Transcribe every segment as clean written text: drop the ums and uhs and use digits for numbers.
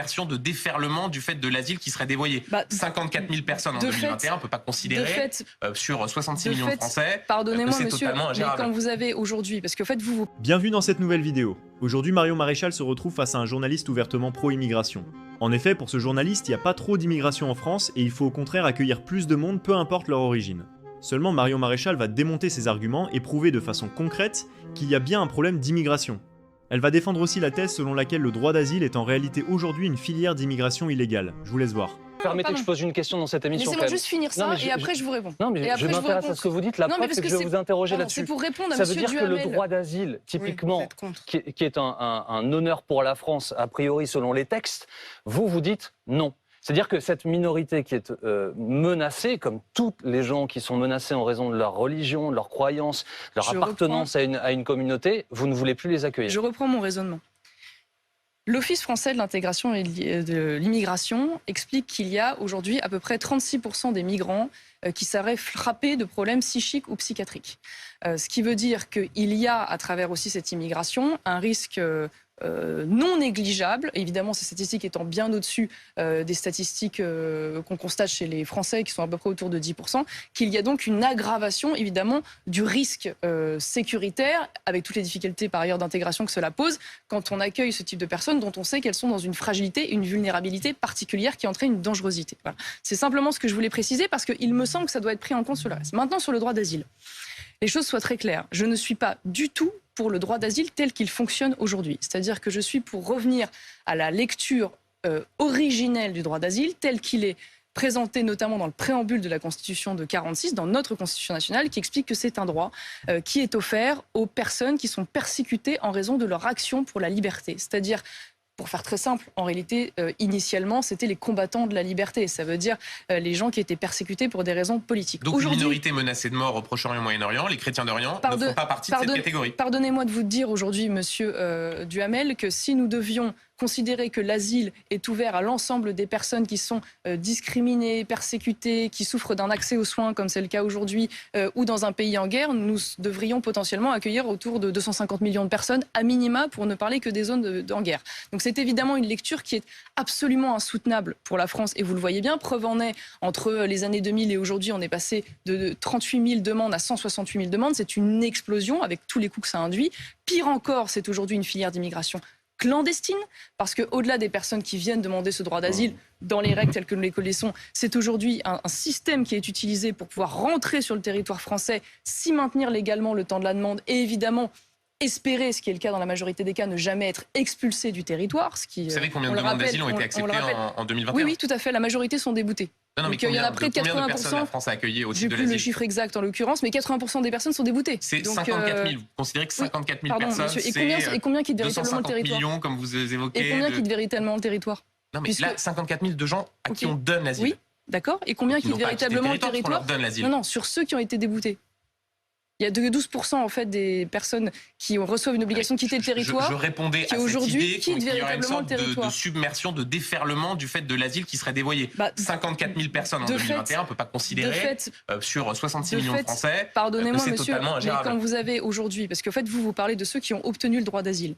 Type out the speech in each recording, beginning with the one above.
de déferlement du fait de l'asile qui serait dévoyé. 54 000 personnes en 2021, on ne peut pas considérer sur 66 millions de Français. Pardonnez-moi, c'est monsieur, totalement mais quand vous avez aujourd'hui, parce qu'en fait vous... Bienvenue dans cette nouvelle vidéo. Aujourd'hui, Marion Maréchal se retrouve face à un journaliste ouvertement pro-immigration. En effet, pour ce journaliste, il n'y a pas trop d'immigration en France et il faut au contraire accueillir plus de monde, peu importe leur origine. Seulement, Marion Maréchal va démonter ses arguments et prouver de façon concrète qu'il y a bien un problème d'immigration. Elle va défendre aussi la thèse selon laquelle le droit d'asile est en réalité aujourd'hui une filière d'immigration illégale. Je vous laisse voir. Permettez que je pose une question dans cette émission. Laissez-moi juste finir ça et après je vous réponds. Non, mais je m'intéresse à ce que vous dites. La preuve, c'est que je vais vous interroger là-dessus. C'est pour répondre à ça monsieur veut dire Duhamel. que le droit d'asile, typiquement, qui est un honneur pour la France, a priori selon les textes, vous dites non. C'est-à-dire que cette minorité qui est menacée, comme tous les gens qui sont menacés en raison de leur religion, de leur croyance, de leur appartenance à une communauté, vous ne voulez plus les accueillir. Je reprends mon raisonnement. L'Office français de l'intégration et de l'immigration explique qu'il y a aujourd'hui à peu près 36% des migrants qui seraient frappés de problèmes psychiques ou psychiatriques. Ce qui veut dire qu'il y a, à travers aussi cette immigration, un risque non négligeable, évidemment ces statistiques étant bien au-dessus des statistiques qu'on constate chez les Français qui sont à peu près autour de 10%, qu'il y a donc une aggravation évidemment du risque sécuritaire, avec toutes les difficultés par ailleurs d'intégration que cela pose, quand on accueille ce type de personnes dont on sait qu'elles sont dans une fragilité, une vulnérabilité particulière qui entraîne une dangerosité. Voilà. C'est simplement ce que je voulais préciser parce qu'il me semble que ça doit être pris en compte sur le reste. Maintenant sur le droit d'asile. Les choses soient très claires. Je ne suis pas du tout pour le droit d'asile tel qu'il fonctionne aujourd'hui. C'est-à-dire que je suis pour revenir à la lecture originelle du droit d'asile tel qu'il est présenté notamment dans le préambule de la Constitution de 1946, dans notre Constitution nationale, qui explique que c'est un droit qui est offert aux personnes qui sont persécutées en raison de leur action pour la liberté. C'est-à-dire, pour faire très simple, en réalité, initialement, c'était les combattants de la liberté. Ça veut dire les gens qui étaient persécutés pour des raisons politiques. Donc une minorité menacée de mort au Proche-Orient et Moyen-Orient, les chrétiens d'Orient ne font pas partie de cette catégorie. Pardonnez-moi de vous dire aujourd'hui, monsieur Duhamel, que si nous devions considérer que l'asile est ouvert à l'ensemble des personnes qui sont discriminées, persécutées, qui souffrent d'un accès aux soins, comme c'est le cas aujourd'hui, ou dans un pays en guerre, nous devrions potentiellement accueillir autour de 250 millions de personnes, à minima, pour ne parler que des zones en guerre. Donc c'est évidemment une lecture qui est absolument insoutenable pour la France, et vous le voyez bien, preuve en est, entre les années 2000 et aujourd'hui, on est passé de 38 000 demandes à 168 000 demandes. C'est une explosion avec tous les coûts que ça induit. Pire encore, c'est aujourd'hui une filière d'immigration clandestine, parce qu'au-delà des personnes qui viennent demander ce droit d'asile, dans les règles telles que nous les connaissons, c'est aujourd'hui un système qui est utilisé pour pouvoir rentrer sur le territoire français, s'y maintenir légalement le temps de la demande, et évidemment espérer, ce qui est le cas dans la majorité des cas, ne jamais être expulsé du territoire. Vous savez combien de demandes d'asile ont été acceptées en 2021 ? Oui, tout à fait, la majorité sont déboutées. Non, mais il y en a près de 80%. Personnes la France a accueilli au titre de l'asile ? J'ai plus le chiffre exact en l'occurrence, mais 80% des personnes sont déboutées. C'est 54 000. Vous considérez que 54 000 personnes, et combien quittent véritablement le territoire ? 250 millions, comme vous évoquez. Et combien quittent véritablement le territoire ? Non, mais là, 54 000 de gens à qui on donne l'asile. Oui, d'accord. Et combien quittent véritablement le territoire ? Non, sur ceux qui ont été déboutés. Il y a 12% en fait des personnes qui reçoivent une obligation de quitter le territoire. Je répondais qui à cette aujourd'hui idée quittent véritablement le territoire. De submersion, de déferlement du fait de l'asile qui serait dévoyé. 54 000 personnes en 2021, on ne peut pas considérer sur 66 millions de Français. Pardonnez-moi, monsieur, totalement mais quand vous avez aujourd'hui, parce qu'en fait vous parlez de ceux qui ont obtenu le droit d'asile.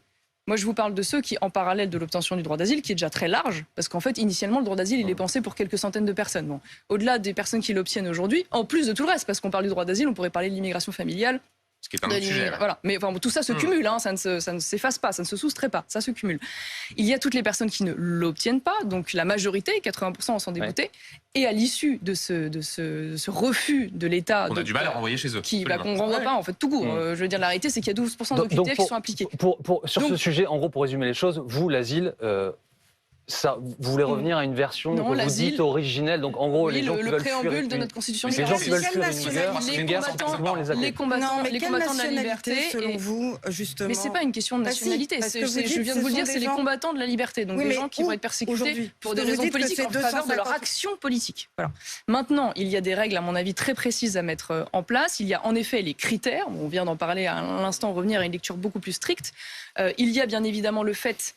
Moi, je vous parle de ceux qui, en parallèle de l'obtention du droit d'asile, qui est déjà très large, parce qu'en fait, initialement, le droit d'asile, il est pensé pour quelques centaines de personnes. Bon, au-delà des personnes qui l'obtiennent aujourd'hui, en plus de tout le reste, parce qu'on parle du droit d'asile, on pourrait parler de l'immigration familiale. Ce qui est un autre sujet. Voilà. Mais enfin, tout ça se cumule, hein, ça ne s'efface pas, ça ne se soustrait pas, ça se cumule. Il y a toutes les personnes qui ne l'obtiennent pas, donc la majorité, 80% en sont déboutées, et à l'issue de ce refus de l'État... On a du mal à renvoyer chez eux. Qu'on ne renvoie pas, en fait, tout court. Je veux dire, la réalité, c'est qu'il y a 12% de critères qui sont appliqués. Sur ce sujet, en gros, pour résumer les choses, vous, l'asile... vous voulez revenir à une version que vous dites originelle, donc en gros les gens qui veulent fuir le préambule de notre constitution, les gens qui veulent fuir une guerre, les combattants de la liberté, selon vous, justement. Mais c'est pas une question de nationalité. Je viens de vous le dire, c'est les combattants de la liberté, donc des gens qui vont être persécutés pour des raisons politiques en faveur de leur action politique. Voilà. Maintenant, il y a des règles, à mon avis, très précises à mettre en place. Il y a en effet les critères. On vient d'en parler à l'instant, revenir à une lecture beaucoup plus stricte. Il y a bien évidemment le fait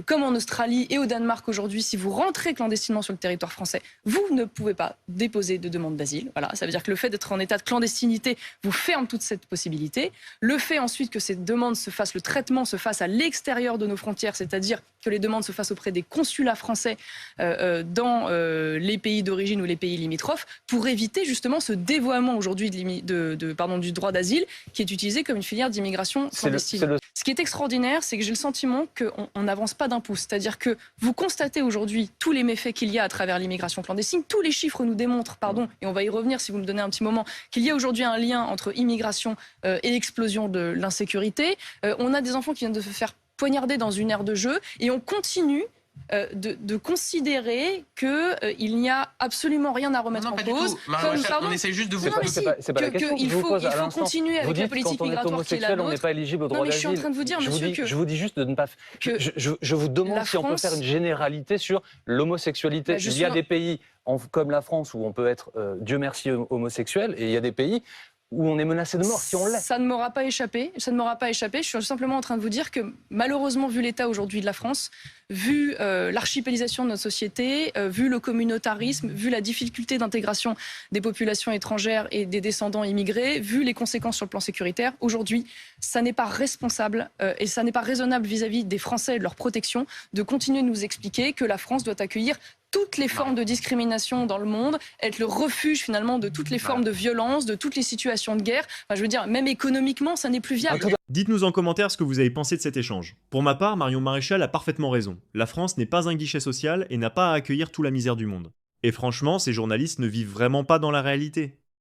comme en Australie et au Danemark aujourd'hui, si vous rentrez clandestinement sur le territoire français, vous ne pouvez pas déposer de demande d'asile. Voilà, ça veut dire que le fait d'être en état de clandestinité vous ferme toute cette possibilité. Le fait ensuite que ces demandes le traitement se fasse à l'extérieur de nos frontières, c'est-à-dire que les demandes se fassent auprès des consulats français dans les pays d'origine ou les pays limitrophes, pour éviter justement ce dévoiement aujourd'hui du droit d'asile qui est utilisé comme une filière d'immigration clandestine. Ce qui est extraordinaire, c'est que j'ai le sentiment qu'on n'avance pas d'un pouce. C'est-à-dire que vous constatez aujourd'hui tous les méfaits qu'il y a à travers l'immigration clandestine. Tous les chiffres nous démontrent, et on va y revenir si vous me donnez un petit moment, qu'il y a aujourd'hui un lien entre immigration et explosion de l'insécurité. On a des enfants qui viennent de se faire poignarder dans une aire de jeu et on continue de considérer qu'il n'y a absolument rien à remettre en cause. On essaie juste de vous... C'est pas la question que je vous pose à l'instant. Il faut continuer avec la politique migratoire qui est la nôtre. On n'est pas éligible au droit d'asile. Je suis en train de vous dire, monsieur, je vous dis juste de ne pas... Je vous demande si on peut faire une généralité sur l'homosexualité. Il y a des pays comme la France où on peut être, Dieu merci, homosexuel, et il y a des pays où on est menacé de mort si on l'est. Ça ne m'aura pas échappé. Je suis simplement en train de vous dire que malheureusement, vu l'état aujourd'hui de la France, vu l'archipélisation de notre société, vu le communautarisme, vu la difficulté d'intégration des populations étrangères et des descendants immigrés, vu les conséquences sur le plan sécuritaire, aujourd'hui, ça n'est pas responsable et ça n'est pas raisonnable vis-à-vis des Français et de leur protection de continuer de nous expliquer que la France doit accueillir toutes les formes de discrimination dans le monde, être le refuge finalement de toutes les formes de violence, de toutes les situations de guerre. Enfin, je veux dire, même économiquement, ça n'est plus viable. Dites-nous en commentaire ce que vous avez pensé de cet échange. Pour ma part, Marion Maréchal a parfaitement raison. La France n'est pas un guichet social et n'a pas à accueillir toute la misère du monde. Et franchement, ces journalistes ne vivent vraiment pas dans la réalité.